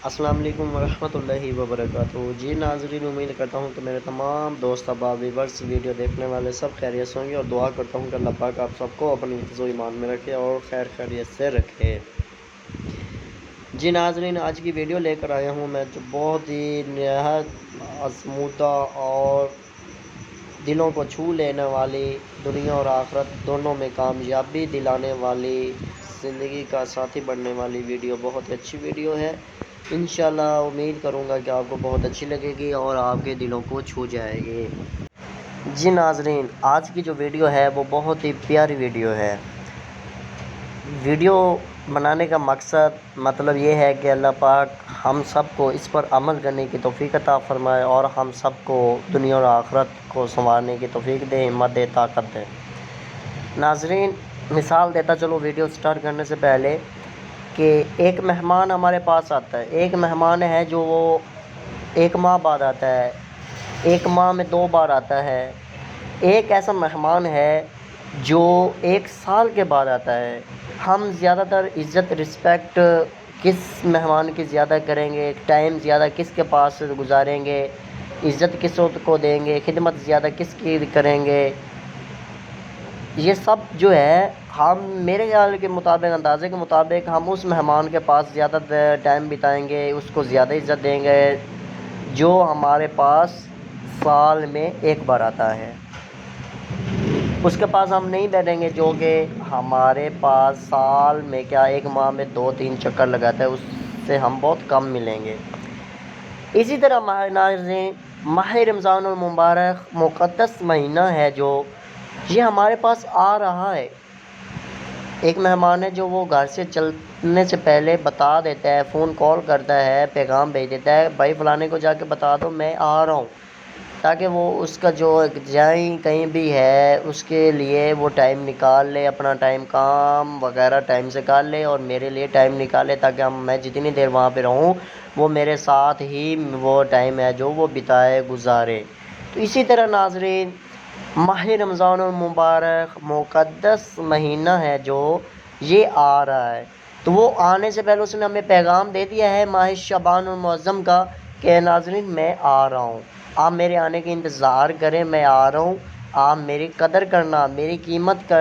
السلام علیکم ورحمۃ اللہ وبرکاتہ۔ جی ناظرین، امید کرتا ہوں کہ میرے تمام دوست احباب ویورز ویڈیو دیکھنے والے سب خیریت سے ہوں گے، اور دعا کرتا ہوں کہ اللہ پاک آپ سب کو اپنی حفظ و ایمان میں رکھے اور خیر خیریت سے رکھے۔ جی ناظرین، آج کی ویڈیو لے کر آیا ہوں میں جو بہت ہی نہایت آزمودہ اور دلوں کو چھو لینے والی، دنیا اور آخرت دونوں میں کامیابی دلانے والی، زندگی کا ساتھی بننے والی ویڈیو، بہت ہی اچھی ویڈیو ہے۔ انشاءاللہ امید کروں گا کہ آپ کو بہت اچھی لگے گی اور آپ کے دلوں کو چھو جائے گی۔ جی ناظرین، آج کی جو ویڈیو ہے وہ بہت ہی پیاری ویڈیو ہے۔ ویڈیو بنانے کا مطلب یہ ہے کہ اللہ پاک ہم سب کو اس پر عمل کرنے کی توفیق عطا فرمائے اور ہم سب کو دنیا اور آخرت کو سنوارنے کی توفیق دے، ہمت دے، طاقت دے۔ ناظرین، مثال دیتا چلو ویڈیو سٹارٹ کرنے سے پہلے کہ ایک مہمان ہمارے پاس آتا ہے۔ ایک مہمان ہے جو وہ ایک ماہ بعد آتا ہے، ایک ماہ میں 2 بار آتا ہے۔ ایک ایسا مہمان ہے جو 1 سال کے بعد آتا ہے۔ ہم زیادہ تر عزت رسپیکٹ کس مہمان کی زیادہ کریں گے، ٹائم زیادہ کس کے پاس گزاریں گے، عزت کس کو دیں گے، خدمت زیادہ کس کی کریں گے، یہ سب جو ہے ہم میرے خیال کے مطابق، اندازے کے مطابق، ہم اس مہمان کے پاس زیادہ ٹائم بتائیں گے، اس کو زیادہ عزت دیں گے جو ہمارے پاس سال میں 1 بار آتا ہے۔ اس کے پاس ہم نہیں بیٹھیں گے جو کہ ہمارے پاس سال میں 1 ماہ میں 2-3 چکر لگاتا ہے، اس سے ہم بہت کم ملیں گے۔ اسی طرح ماہ رمضان المبارک مقدس مہینہ ہے جو یہ ہمارے پاس آ رہا ہے۔ ایک مہمان ہے جو وہ گھر سے چلنے سے پہلے بتا دیتا ہے، فون کال کرتا ہے، پیغام بھیج دیتا ہے، بھائی فلانے کو جا کے بتا دو میں آ رہا ہوں، تاکہ وہ اس کا جو جائیں کہیں بھی ہے اس کے لیے وہ ٹائم نکال لے، اپنا ٹائم کام وغیرہ ٹائم سے کال لے اور میرے لیے ٹائم نکالے، تاکہ میں جتنی دیر وہاں پہ رہوں وہ میرے ساتھ ہی وہ ٹائم ہے جو وہ بتائے، گزارے۔ تو اسی طرح ناظرین، ماہ رمضان المبارک مقدس مہینہ ہے جو یہ آ رہا ہے، تو وہ آنے سے پہلے اس نے ہمیں پیغام دے دیا ہے ماہ شعبان المعظم کا کہ ناظرین میں آ رہا ہوں، آپ میرے آنے کا انتظار کریں، میں آ رہا ہوں، آپ میری قدر کرنا، میری قیمت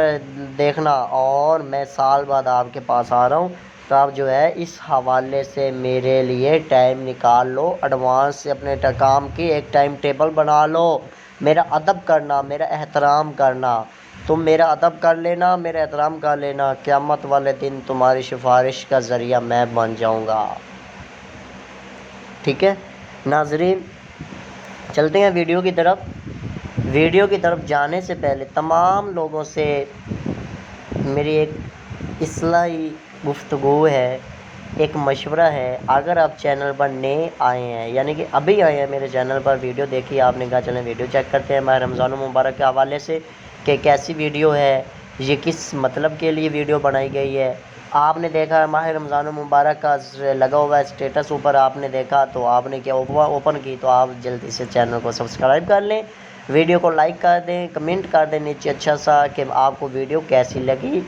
دیکھنا، اور میں سال بعد آپ کے پاس آ رہا ہوں، تو آپ جو ہے اس حوالے سے میرے لیے ٹائم نکال لو، ایڈوانس سے اپنے کام کی ایک ٹائم ٹیبل بنا لو، میرا ادب کرنا، میرا احترام کرنا، تم میرا ادب کر لینا، میرا احترام کر لینا، قیامت والے دن تمہاری سفارش کا ذریعہ میں بن جاؤں گا۔ ٹھیک ہے ناظرین، چلتے ہیں ویڈیو کی طرف۔ ویڈیو کی طرف جانے سے پہلے تمام لوگوں سے میری ایک اصلاحی گفتگو ہے، ایک مشورہ ہے۔ اگر آپ چینل پر نئے آئے ہیں، یعنی کہ ابھی آئے ہیں میرے چینل پر، ویڈیو دیکھی آپ نے کہا چلیں ویڈیو چیک کرتے ہیں ماہ رمضان المبارک کے حوالے سے کہ کیسی ویڈیو ہے، یہ کس مطلب کے لیے ویڈیو بنائی گئی ہے۔ آپ نے دیکھا ہے ماہ رمضان المبارک کا لگا ہوا ہے اسٹیٹس اوپر، آپ نے دیکھا تو آپ نے کیا اوپن کی، تو آپ جلدی سے چینل کو سبسکرائب کر لیں، ویڈیو کو لائک کر دیں، کمنٹ کر دیں نیچے اچھا سا کہ آپ کو ویڈیو کیسی لگی۔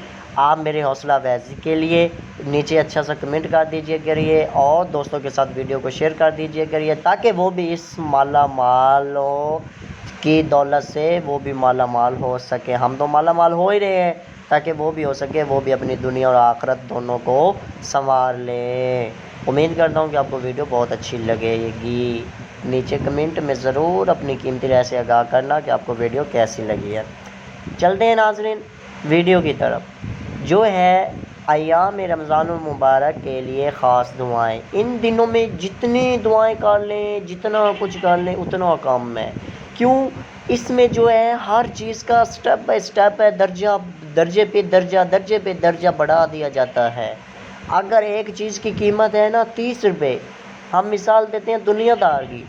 آپ میرے حوصلہ افزائی کے لیے نیچے اچھا سا کمنٹ کر دیجئے کریے اور دوستوں کے ساتھ ویڈیو کو شیئر کر دیجئے کریے، تاکہ وہ بھی اس مالا مالوں کی دولت سے وہ بھی مالا مال ہو سکے۔ ہم تو مالا مال ہو ہی رہے ہیں، تاکہ وہ بھی ہو سکے، وہ بھی اپنی دنیا اور آخرت دونوں کو سنوار لیں۔ امید کرتا ہوں کہ آپ کو ویڈیو بہت اچھی لگے گی۔ نیچے کمنٹ میں ضرور اپنی قیمتی رائے سے آگاہ کرنا کہ آپ کو ویڈیو کیسی لگی ہے۔ چلتے ہیں ناظرین ویڈیو کی طرف، جو ہے ایام رمضان المبارک کے لیے خاص دعائیں۔ ان دنوں میں جتنی دعائیں کر لیں، جتنا کچھ کر لیں اتنا کم ہے۔ کیوں؟ اس میں جو ہے ہر چیز کا سٹیپ بائی سٹیپ ہے، درجے پہ درجہ بڑھا دیا جاتا ہے۔ اگر ایک چیز کی قیمت ہے نا 30 روپے، ہم مثال دیتے ہیں دنیا دار کی،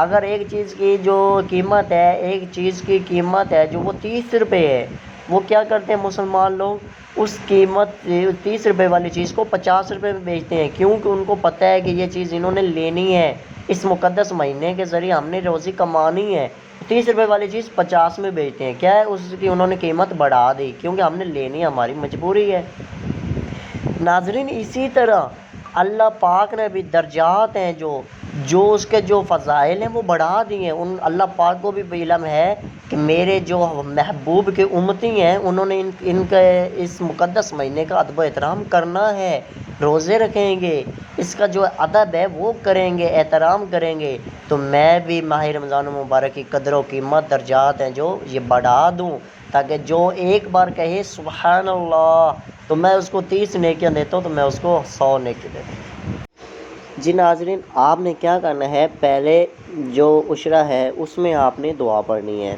اگر ایک چیز کی جو قیمت ہے، ایک چیز کی قیمت ہے جو وہ 30 روپے ہے، وہ کیا کرتے ہیں مسلمان لوگ، اس قیمت 30 روپے والی چیز کو 50 روپے میں بیچتے ہیں، کیونکہ ان کو پتہ ہے کہ یہ چیز انہوں نے لینی ہے، اس مقدس مہینے کے ذریعے ہم نے روزی کمانی ہے۔ 30 روپے والی چیز 50 میں بیچتے ہیں، کیا ہے اس کی انہوں نے قیمت بڑھا دی، کیونکہ ہم نے لینی ہے، ہماری مجبوری ہے۔ ناظرین، اسی طرح اللہ پاک نے بھی درجات ہیں جو اس کے جو فضائل ہیں وہ بڑھا دیے ہیں۔ اللہ پاک کو بھی علم ہے کہ میرے جو محبوب کے امتی ہیں انہوں نے ان کے اس مقدس مہینے کا ادب و احترام کرنا ہے، روزے رکھیں گے، اس کا جو ادب ہے وہ کریں گے، احترام کریں گے، تو میں بھی ماہ رمضان المبارک کی قدر و قیمت درجات ہیں جو یہ بڑھا دوں، تاکہ جو ایک بار کہے سبحان اللہ تو میں اس کو 30 نیکیاں دیتا ہوں، تو میں اس کو 100 نیکی دیتا ہوں۔ جی ناظرین، آپ نے کیا کرنا ہے، پہلے جو عشرہ ہے اس میں آپ نے دعا پڑھنی ہے،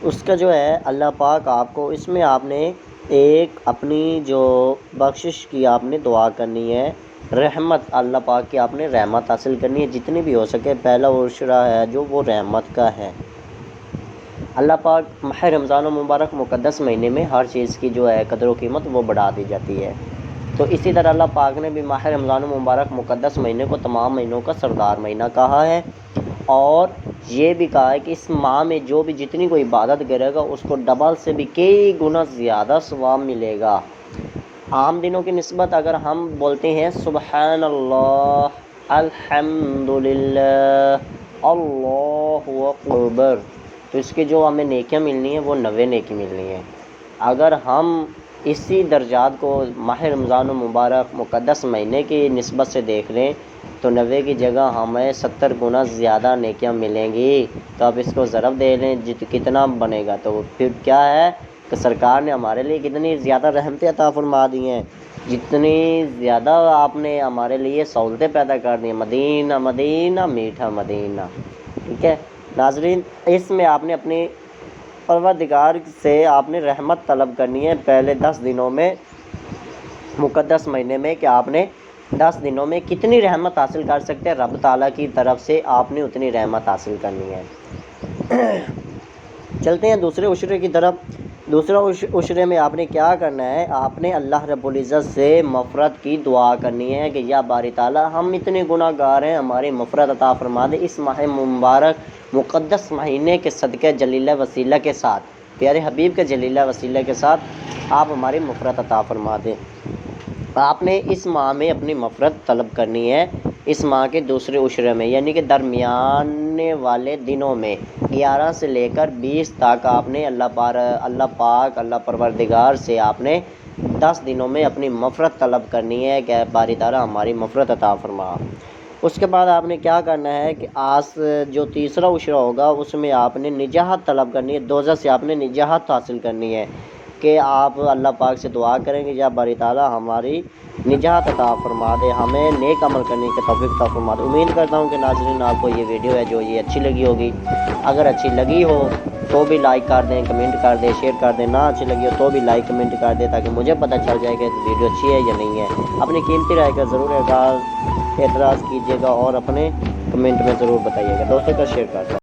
اس کا جو ہے اللہ پاک آپ کو اس میں آپ نے ایک اپنی جو بخشش کی آپ نے دعا کرنی ہے، رحمت اللہ پاک کی آپ نے رحمت حاصل کرنی ہے جتنی بھی ہو سکے۔ پہلا عشرہ ہے جو وہ رحمت کا ہے۔ اللہ پاک ماہ رمضان المبارک مقدس مہینے میں ہر چیز کی جو ہے قدر و قیمت وہ بڑھا دی جاتی ہے، تو اسی طرح اللہ پاک نے بھی ماہ رمضان المبارک مقدس مہینے کو تمام مہینوں کا سردار مہینہ کہا ہے، اور یہ بھی کہا ہے کہ اس ماہ میں جو بھی جتنی کوئی عبادت کرے گا اس کو ڈبل سے بھی کئی گنا زیادہ ثواب ملے گا۔ عام دنوں کی نسبت اگر ہم بولتے ہیں سبحان اللہ، الحمدللہ، اللہ اکبر، تو اس کی جو ہمیں نیکیاں ملنی ہیں وہ 90 نیکی ملنی ہے۔ اگر ہم اسی درجات کو ماہ رمضان المبارک مقدس مہینے کی نسبت سے دیکھ لیں تو 90 کی جگہ ہمیں 70 گنا زیادہ نیکیاں ملیں گی۔ تو اب اس کو ضرب دے لیں کتنا بنے گا، تو پھر کیا ہے کہ سرکار نے ہمارے لیے کتنی زیادہ رحمتیں عطا فرما دی ہیں، جتنی زیادہ آپ نے ہمارے لیے سہولتیں پیدا کر دی ہیں۔ مدینہ مدینہ میٹھا مدینہ، ٹھیک ہے ناظرین، اس میں آپ نے اپنی پروردگار سے آپ نے رحمت طلب کرنی ہے پہلے 10 دنوں میں مقدس مہینے میں، کہ آپ نے 10 دنوں میں کتنی رحمت حاصل کر سکتے ہیں، رب تعالیٰ کی طرف سے آپ نے اتنی رحمت حاصل کرنی ہے۔ چلتے ہیں دوسرے عشرے کی طرف۔ دوسرا عشرے میں آپ نے کیا کرنا ہے، آپ نے اللہ رب العزت سے مغفرت کی دعا کرنی ہے کہ یا باری تعالیٰ ہم اتنے گناہ گار ہیں، ہماری مغفرت عطا فرما دے، اس ماہ مبارک مقدس مہینے کے صدقے جلیلہ وسیلہ کے ساتھ، پیارے حبیب کے جلیلہ وسیلہ کے ساتھ آپ ہماری مغفرت عطا فرما دیں۔ آپ نے اس ماہ میں اپنی مغفرت طلب کرنی ہے، اس ماہ کے دوسرے عشرے میں، یعنی کہ درمیانے والے دنوں میں 11 سے لے کر 20 تک آپ نے اللہ پاک اللہ پروردگار سے آپ نے 10 دنوں میں اپنی مغفرت طلب کرنی ہے کہ باری تعالیٰ ہماری مغفرت عطا فرما۔ اس کے بعد آپ نے کیا کرنا ہے کہ جو تیسرا عشرہ ہوگا اس میں آپ نے نجات طلب کرنی ہے، دوزخ سے آپ نے نجات حاصل کرنی ہے، کہ آپ اللہ پاک سے دعا کریں گے یا باری تعالیٰ ہماری نجات عطا فرما دے، ہمیں نیک عمل کرنے کی توفیق عطا فرما دے۔ امید کرتا ہوں کہ ناظرین آپ کو یہ ویڈیو ہے جو یہ اچھی لگی ہوگی، اگر اچھی لگی ہو تو بھی لائک کر دیں، کمنٹ کر دیں، شیئر کر دیں، نہ اچھی لگی ہو تو بھی لائک کمنٹ کر دیں تاکہ مجھے پتہ چل جائے کہ ویڈیو اچھی ہے یا نہیں ہے۔ اپنی قیمتی رائے کا ضرور اعتراض کیجیے گا اور اپنے کمنٹ میں ضرور بتائیے گا، دوستوں کا شیئر کر دیں۔